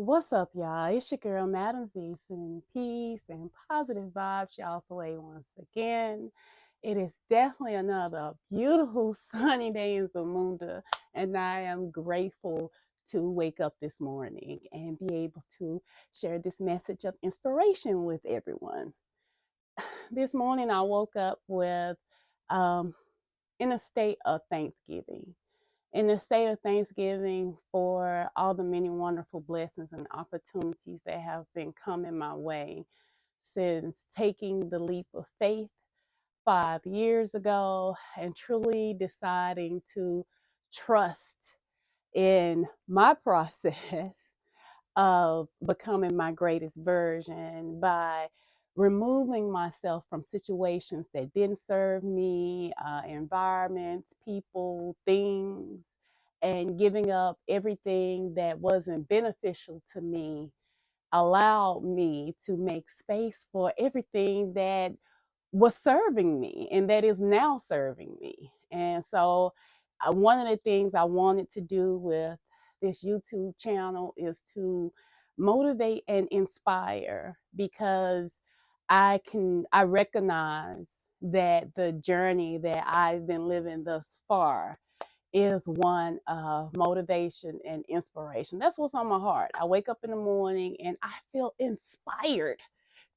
What's up, y'all? It's your girl, Madam Z, sending peace and positive vibes, y'all. So, once again, it is definitely another beautiful sunny day in Zamunda, and I am grateful to wake up this morning and be able to share this message of inspiration with everyone. This morning, I woke up with um, in a state of thanksgiving, in a state of thanksgiving for all the many wonderful blessings and opportunities that have been coming my way since taking the leap of faith 5 years ago and truly deciding to trust in my process of becoming my greatest version by removing myself from situations that didn't serve me, environments, people, things, and giving up everything that wasn't beneficial to me allowed me to make space for everything that was serving me and that is now serving me. And so, one of the things I wanted to do with this YouTube channel is to motivate and inspire because I recognize that the journey that I've been living thus far is one of motivation and inspiration. That's what's on my heart. I wake up in the morning and I feel inspired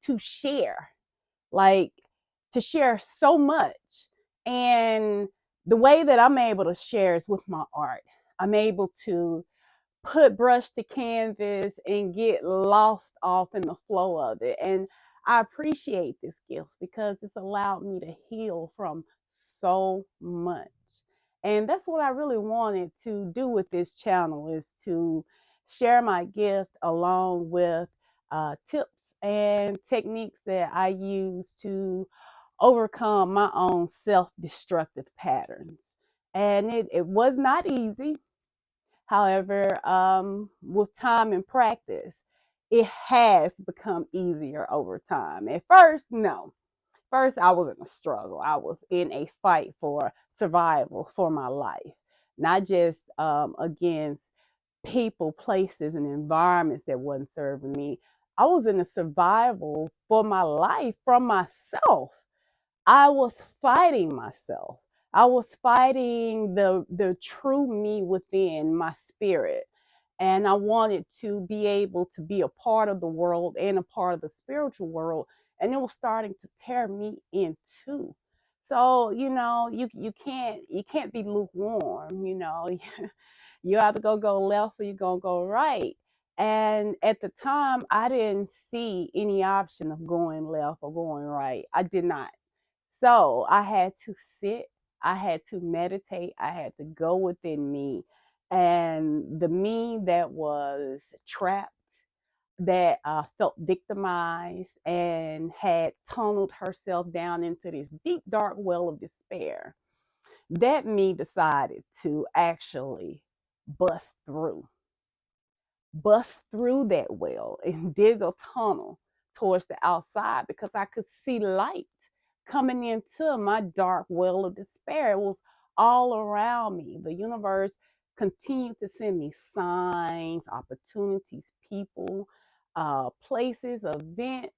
to share, like to share so much. And the way that I'm able to share is with my art. I'm able to put brush to canvas and get lost off in the flow of it. And I appreciate this gift because it's allowed me to heal from so much. And that's what I really wanted to do with this channel, is to share my gift along with tips and techniques that I use to overcome my own self-destructive patterns. And it was not easy. However, with time and practice, it has become easier over time. At first, no. First, I was in a struggle. I was in a fight for survival for my life, not just against people, places, and environments that wasn't serving me. I was in a survival for my life from myself. I was fighting myself. I was fighting the true me within my spirit. And I wanted to be able to be a part of the world and a part of the spiritual world. And it was starting to tear me in two. So, you can't be lukewarm, You either go left or you're gonna go right. And at the time I didn't see any option of going left or going right. I did not. So I had to sit, I had to meditate, I had to go within me. And the me that was trapped, that felt victimized and had tunneled herself down into this deep, dark well of despair, that me decided to actually bust through bust through that well and dig a tunnel towards the outside because I could see light coming into my dark well of despair. It was all around me. The universe continued to send me signs, opportunities, people, places, events,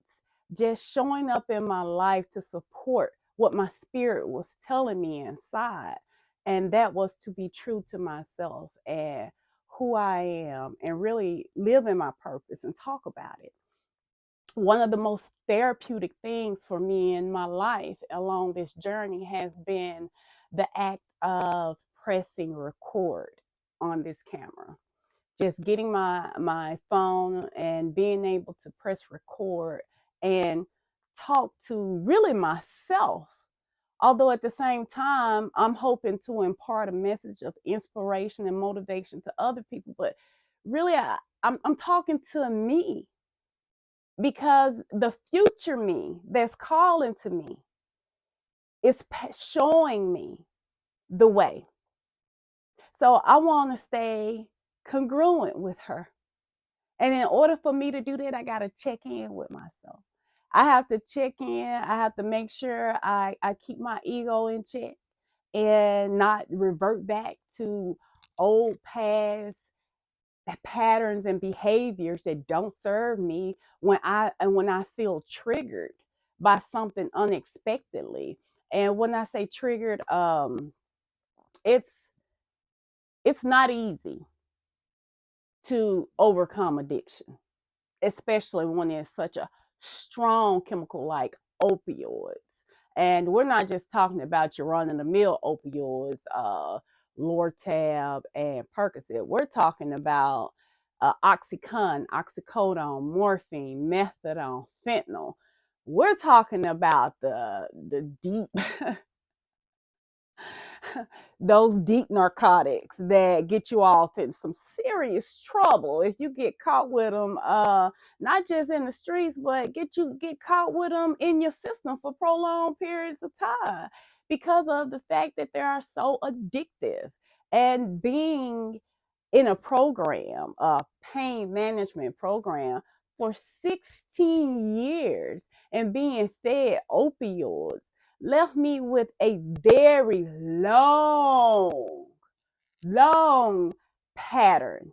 just showing up in my life to support what my spirit was telling me inside. And that was to be true to myself and who I am and really live in my purpose and talk about it. One of the most therapeutic things for me in my life along this journey has been the act of pressing record on this camera. Just getting my phone and being able to press record and talk to really myself, although at the same time I'm hoping to impart a message of inspiration and motivation to other people. But really, I'm talking to me because the future me that's calling to me is showing me the way. So I want to stay congruent with her. And in order for me to do that, I got to check in with myself. I have to check in. I have to make sure I keep my ego in check and not revert back to old past patterns and behaviors that don't serve me when I feel triggered by something unexpectedly. And when I say triggered, it's it's not easy to overcome addiction, especially when it's such a strong chemical like opioids. And we're not just talking about your run of the mill opioids, Lortab and Percocet. We're talking about Oxycontin, oxycodone, morphine, methadone, fentanyl. We're talking about the deep those deep narcotics that get you off in some serious trouble if you get caught with them, not just in the streets, but get caught with them in your system for prolonged periods of time because of the fact that they are so addictive. And being in a program, a pain management program, for 16 years and being fed opioids left me with a very long pattern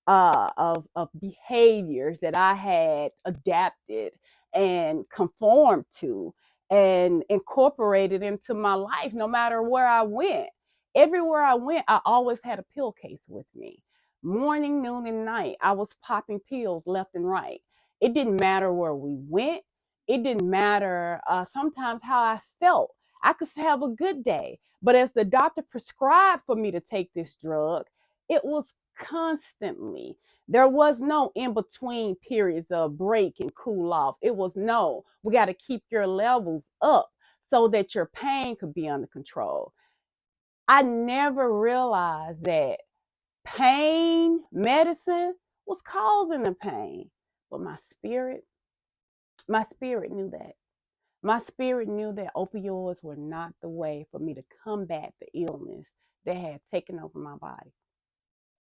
of behaviors that I had adapted and conformed to and incorporated into my life no matter where I went. Everywhere I went, I always had a pill case with me. Morning, noon, and night, I was popping pills left and right. It didn't matter where we went. It didn't matter sometimes how I felt. I could have a good day, but as the doctor prescribed for me to take this drug, it was constantly. There was no in between periods of break and cool off. It was no, we got to keep your levels up so that your pain could be under control. I never realized that pain medicine was causing the pain, but my spirit knew that. My spirit knew that opioids were not the way for me to combat the illness that had taken over my body.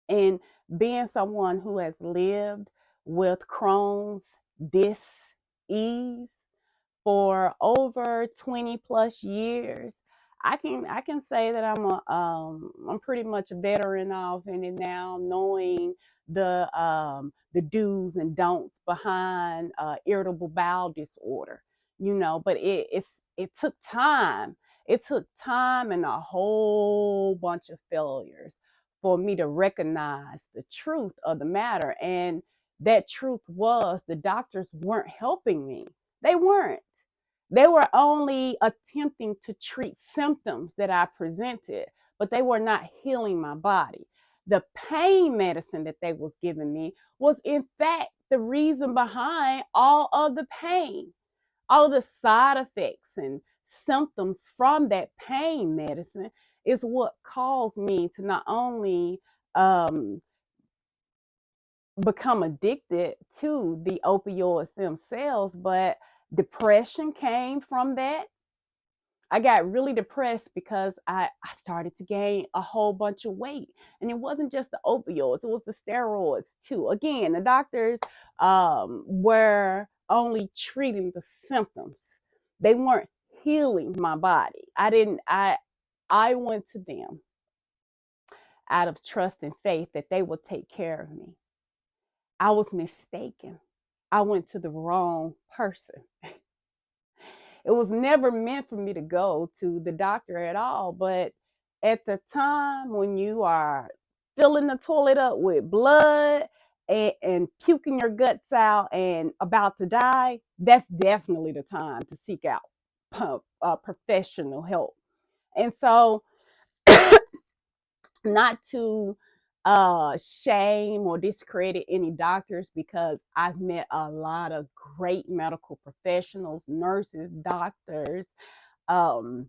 And being someone who has lived with Crohn's dis-ease for over 20 plus years, I can say that I'm pretty much a veteran of in it now, knowing the do's and don'ts behind irritable bowel disorder. But it took time. It took time and a whole bunch of failures for me to recognize the truth of the matter. And that truth was the doctors weren't helping me. They weren't. They were only attempting to treat symptoms that I presented, but they were not healing my body. The pain medicine that they was giving me was in fact the reason behind all of the pain. All of the side effects and symptoms from that pain medicine is what caused me to not only um, become addicted to the opioids themselves, but depression came from that. I got really depressed because I started to gain a whole bunch of weight. And it wasn't just the opioids, it was the steroids too. Again, the doctors were only treating the symptoms. They weren't healing my body. I went to them out of trust and faith that they would take care of me. I was mistaken. I went to the wrong person. It was never meant for me to go to the doctor at all. But at the time when you are filling the toilet up with blood and puking your guts out and about to die, that's definitely the time to seek out professional help. And so, not to shame or discredit any doctors, because I've met a lot of great medical professionals, nurses, doctors, um,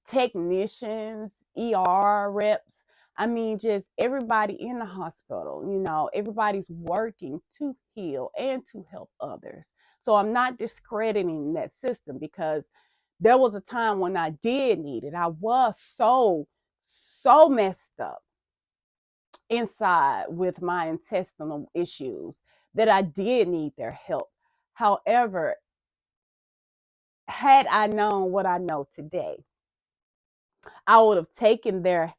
technicians, ER reps. I mean, just everybody in the hospital, everybody's working to heal and to help others. So I'm not discrediting that system, because there was a time when I did need it. I was so messed up inside with my intestinal issues that I did need their help. However, had I known what I know today, I would have taken their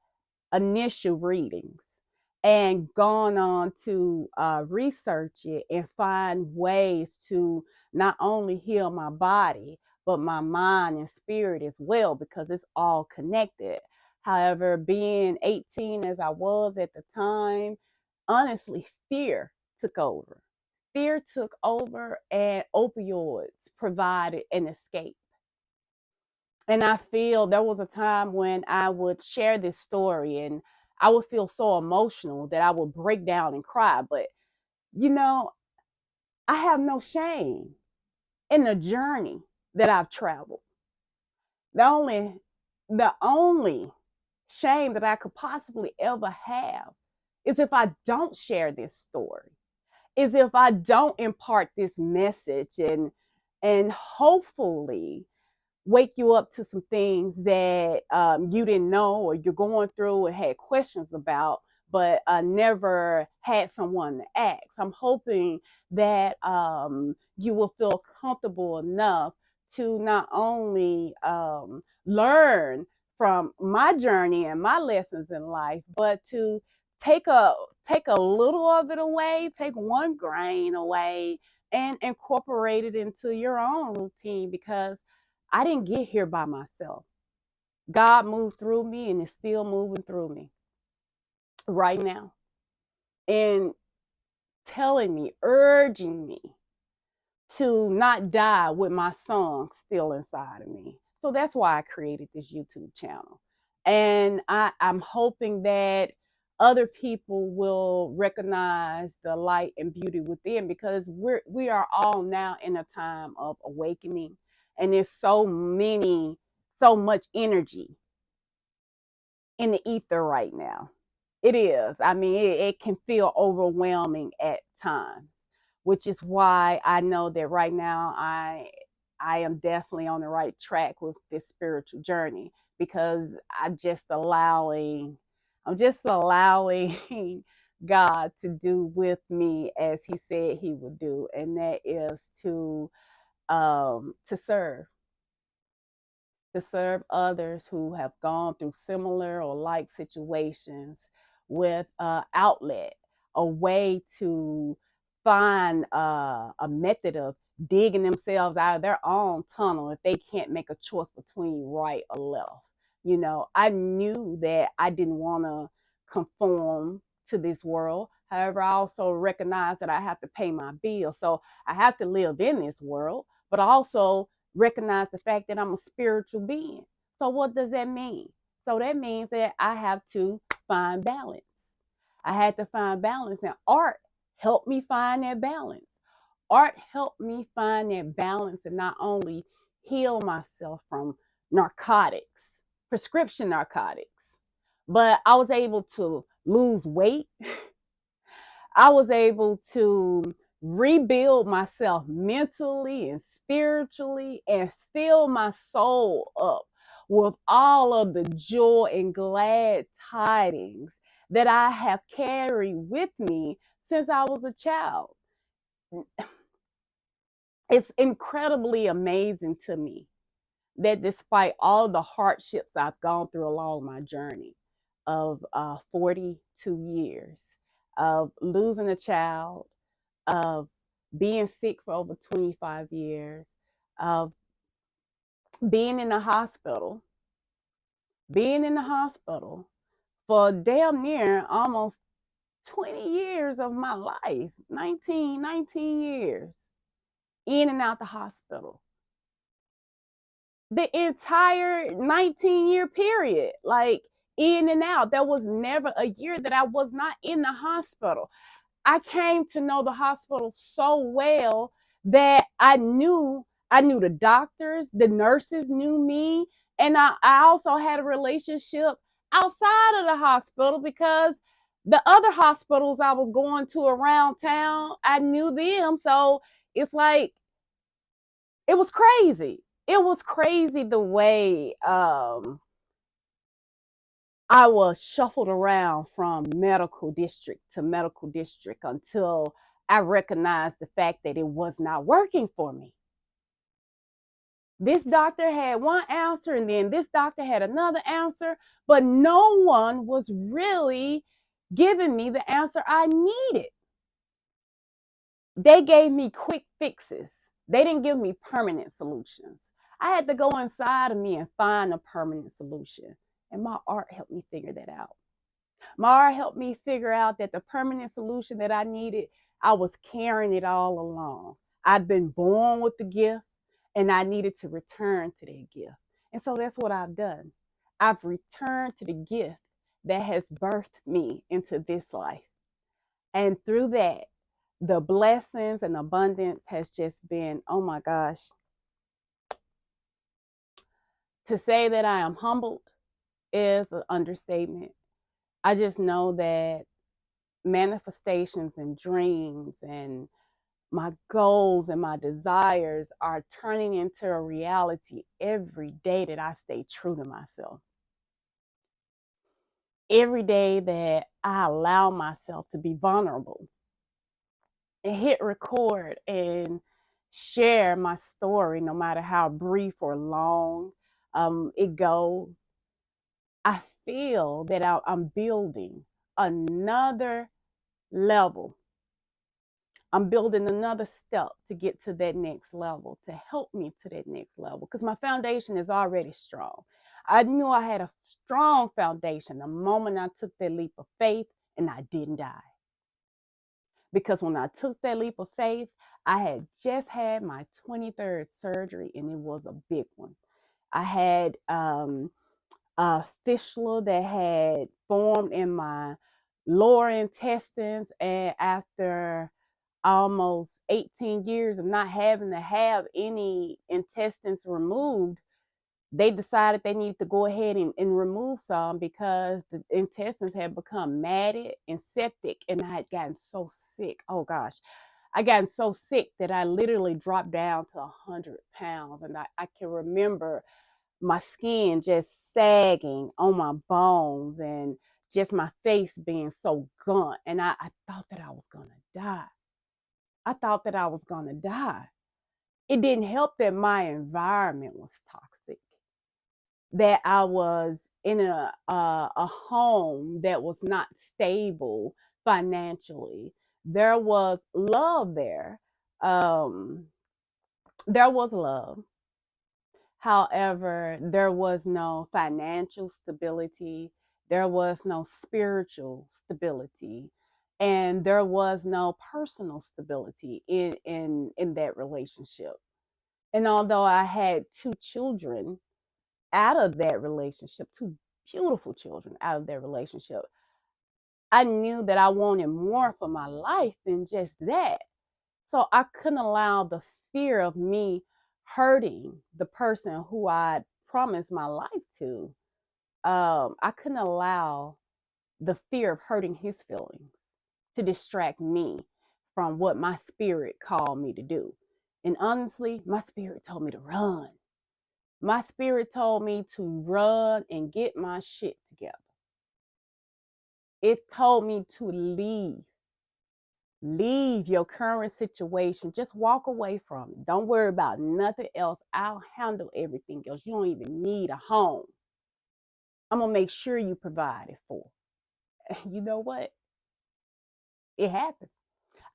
initial readings and gone on to research it and find ways to not only heal my body, but my mind and spirit as well, because it's all connected. However, being 18 as I was at the time, honestly, fear took over. Fear took over, and opioids provided an escape. And I feel there was a time when I would share this story and I would feel so emotional that I would break down and cry. But, you know, I have no shame in the journey that I've traveled. The only, the only shame that I could possibly ever have is if I don't share this story, is if I don't impart this message and hopefully wake you up to some things that you didn't know or you're going through and had questions about, but never had someone to ask. I'm hoping that you will feel comfortable enough to not only learn from my journey and my lessons in life, but to take a take a little of it away, take one grain away, and incorporate it into your own routine, because I didn't get here by myself. God moved through me and is still moving through me right now and telling me, urging me to not die with my song still inside of me. So that's why I created this YouTube channel. And I'm hoping that other people will recognize the light and beauty within, because we are all now in a time of awakening, and there's so much energy in the ether right now. It is. I mean, it can feel overwhelming at times, which is why I know that right now I am definitely on the right track with this spiritual journey, because I'm just allowing God to do with me as He said He would do, and that is serve, to serve others who have gone through similar or like situations, with outlet, a way to find a method of digging themselves out of their own tunnel if they can't make a choice between right or left. You know, I knew that I didn't want to conform to this world. However, I also recognize that I have to pay my bills. So I have to live in this world, but also recognize the fact that I'm a spiritual being. So what does that mean? So that means that I have to find balance. I had to find balance, and art helped me find that balance. Art helped me find that balance and not only heal myself from narcotics, prescription narcotics, but I was able to lose weight. I was able to rebuild myself mentally and spiritually and fill my soul up with all of the joy and glad tidings that I have carried with me since I was a child. It's incredibly amazing to me that despite all the hardships I've gone through along my journey of 42 years, of losing a child, of being sick for over 25 years, of being in the hospital, being in the hospital for damn near almost 20 years of my life, 19 years in and out the hospital. The entire 19-year period, like in and out. There was never a year that I was not in the hospital. I came to know the hospital so well that I knew the doctors, the nurses knew me, and I also had a relationship outside of the hospital, because the other hospitals I was going to around town, I knew them. So it's like, it was crazy. It was crazy the way I was shuffled around from medical district to medical district until I recognized the fact that it was not working for me. This doctor had one answer, and then this doctor had another answer, but no one was really giving me the answer I needed. They gave me quick fixes. They didn't give me permanent solutions. I had to go inside of me and find a permanent solution. And my art helped me figure that out. My art helped me figure out that the permanent solution that I needed, I was carrying it all along. I'd been born with the gift and I needed to return to that gift. And so that's what I've done. I've returned to the gift that has birthed me into this life. And through that, the blessings and abundance has just been, oh my gosh. To say that I am humbled is an understatement. I just know that manifestations and dreams and my goals and my desires are turning into a reality every day that I stay true to myself. Every day that I allow myself to be vulnerable and hit record and share my story, no matter how brief or long it goes, I feel that I'm building another level. I'm building another step to get to that next level, to help me to that next level, because my foundation is already strong. I knew I had a strong foundation the moment I took that leap of faith and I didn't die. Because when I took that leap of faith, I had just had my 23rd surgery and it was a big one. I had a fistula that had formed in my lower intestines, and after almost 18 years of not having to have any intestines removed, they decided they needed to go ahead and remove some because the intestines had become matted and septic, and I had gotten so sick. Oh gosh, I gotten so sick that I literally dropped down to 100 pounds, and I can remember my skin just sagging on my bones and just my face being so gaunt, and I thought that I was gonna die. I thought that I was gonna die. It didn't help that my environment was toxic, that I was in a home that was not stable financially. There was love there. Um, there was love. However, there was no financial stability. There was no spiritual stability, and there was no personal stability in that relationship. And although I had two children out of that relationship, two beautiful children out of that relationship, I knew that I wanted more for my life than just that. So I couldn't allow the fear of me hurting the person who I promised my life to. I couldn't allow the fear of hurting his feelings to distract me from what my spirit called me to do. And honestly, my spirit told me to run. My spirit told me to run and get my shit together. It told me to leave. Leave your current situation. Just walk away from it. Don't worry about nothing else. I'll handle everything else. You don't even need a home. I'm going to make sure you provided for. You know what? It happened.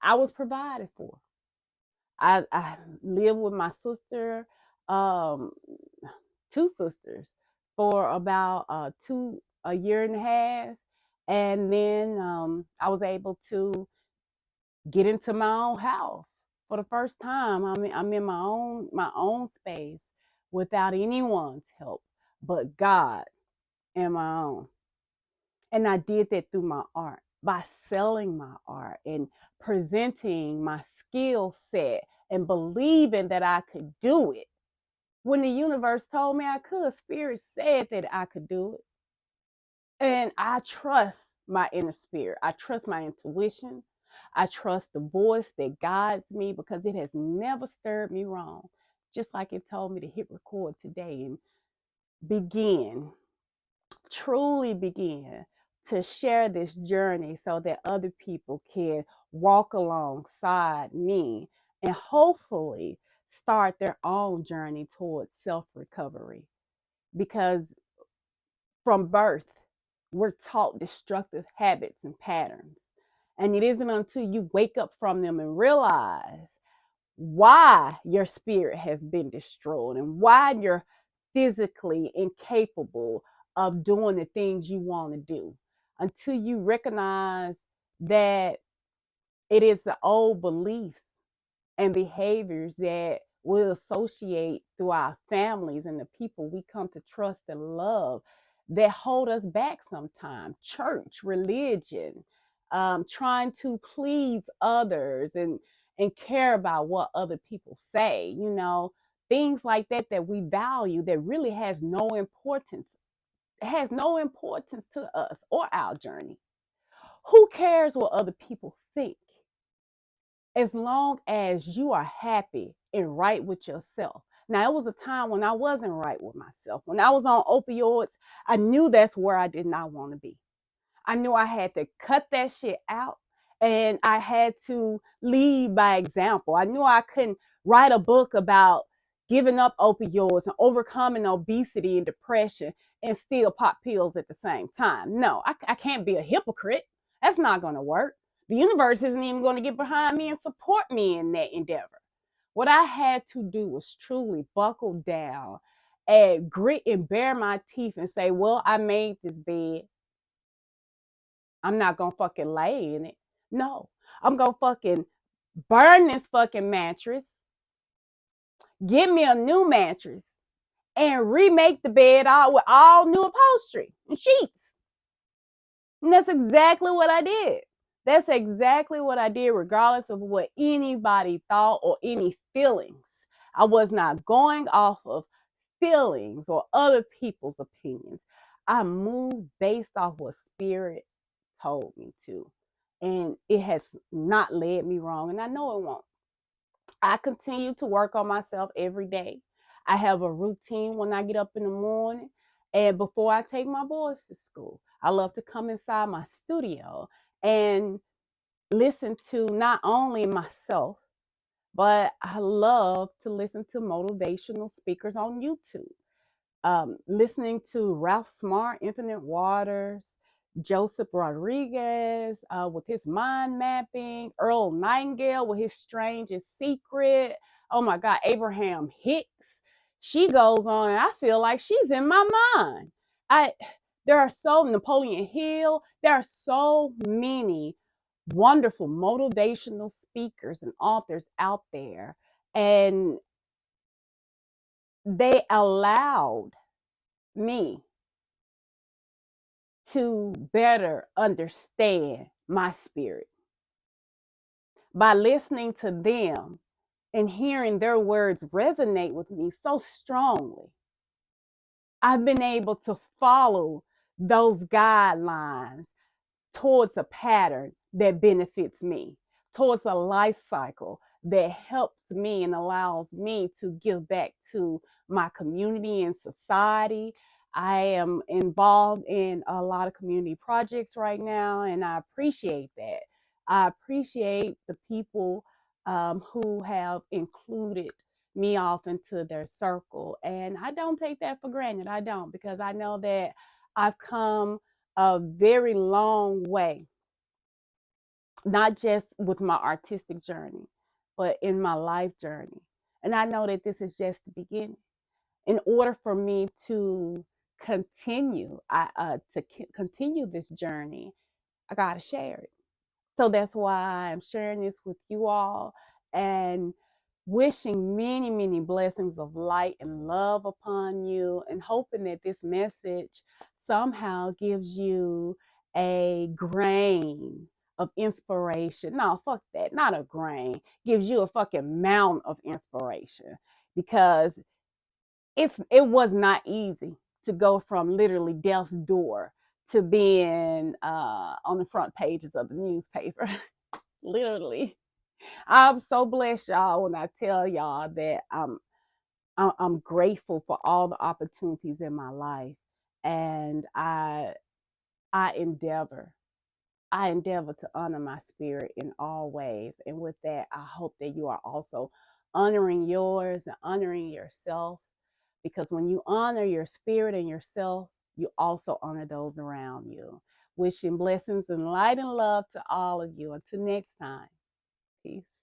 I was provided for. I lived with my sister, um, two sisters, for about a year and a half. And then I was able to get into my own house for the first time. I'm in my own space without anyone's help but God and my own. And I did that through my art, by selling my art and presenting my skill set and believing that I could do it. When the universe told me I could, spirit said that I could do it. And I trust my inner spirit. I trust my intuition. I trust the voice that guides me, because it has never stirred me wrong. Just like it told me to hit record today and begin, truly begin to share this journey so that other people can walk alongside me and hopefully start their own journey towards self recovery. Because from birth, we're taught destructive habits and patterns. And it isn't until you wake up from them and realize why your spirit has been destroyed and why you're physically incapable of doing the things you want to do, until you recognize that it is the old beliefs and behaviors that we associate through our families and the people we come to trust and love that hold us back sometimes. Church, religion, trying to please others and care about what other people say, things like that that we value that really has no importance. It has no importance to us or our journey. Who cares what other people think? As long as you are happy and right with yourself. Now, it was a time when I wasn't right with myself. When I was on opioids, I knew that's where I did not want to be. I knew I had to cut that shit out and I had to lead by example. I knew I couldn't write a book about giving up opioids and overcoming obesity and depression and still pop pills at the same time. No, I can't be a hypocrite. That's not going to work. The universe isn't even going to get behind me and support me in that endeavor. What I had to do was truly buckle down and grit and bare my teeth and say, well, I made this bed. I'm not gonna fucking lay in it. No, I'm gonna fucking burn this fucking mattress, get me a new mattress, and remake the bed all with all new upholstery and sheets. And that's exactly what I did. That's exactly what I did, regardless of what anybody thought or any feelings. I was not going off of feelings or other people's opinions. I moved based off what spirit told me to. And it has not led me wrong, and I know it won't. I continue to work on myself every day. I have a routine when I get up in the morning and before I take my boys to school. I love to come inside my studio and listen to not only myself, but I love to listen to motivational speakers on YouTube. Listening to Ralph Smart, Infinite Waters, Joseph Rodriguez with his mind mapping, Earl Nightingale with his strangest secret. Oh my God, Abraham Hicks. She goes on, and I feel like she's in my mind. There are Napoleon Hill. There are so many wonderful motivational speakers and authors out there, and they allowed me to better understand my spirit. By listening to them and hearing their words resonate with me so strongly, I've been able to follow those guidelines towards a pattern that benefits me, towards a life cycle that helps me and allows me to give back to my community and society. I am involved in a lot of community projects right now, and I appreciate that. I appreciate the people who have included me off into their circle. And I don't take that for granted. I don't, because I know that I've come a very long way, not just with my artistic journey, but in my life journey. And I know that this is just the beginning. In order for me to continue this journey, I gotta share it. So that's why I'm sharing this with you all and wishing many, many blessings of light and love upon you, and hoping that this message somehow gives you a grain of inspiration. No, fuck that. Not a grain. Gives you a fucking mountain of inspiration, because it was not easy to go from literally death's door to being on the front pages of the newspaper. Literally, I'm so blessed, y'all, when I tell y'all that I'm grateful for all the opportunities in my life, and I endeavor to honor my spirit in all ways. And with that, I hope that you are also honoring yours and honoring yourself, because when you honor your spirit and yourself, you also honor those around you. Wishing blessings and light and love to all of you. Until next time, peace.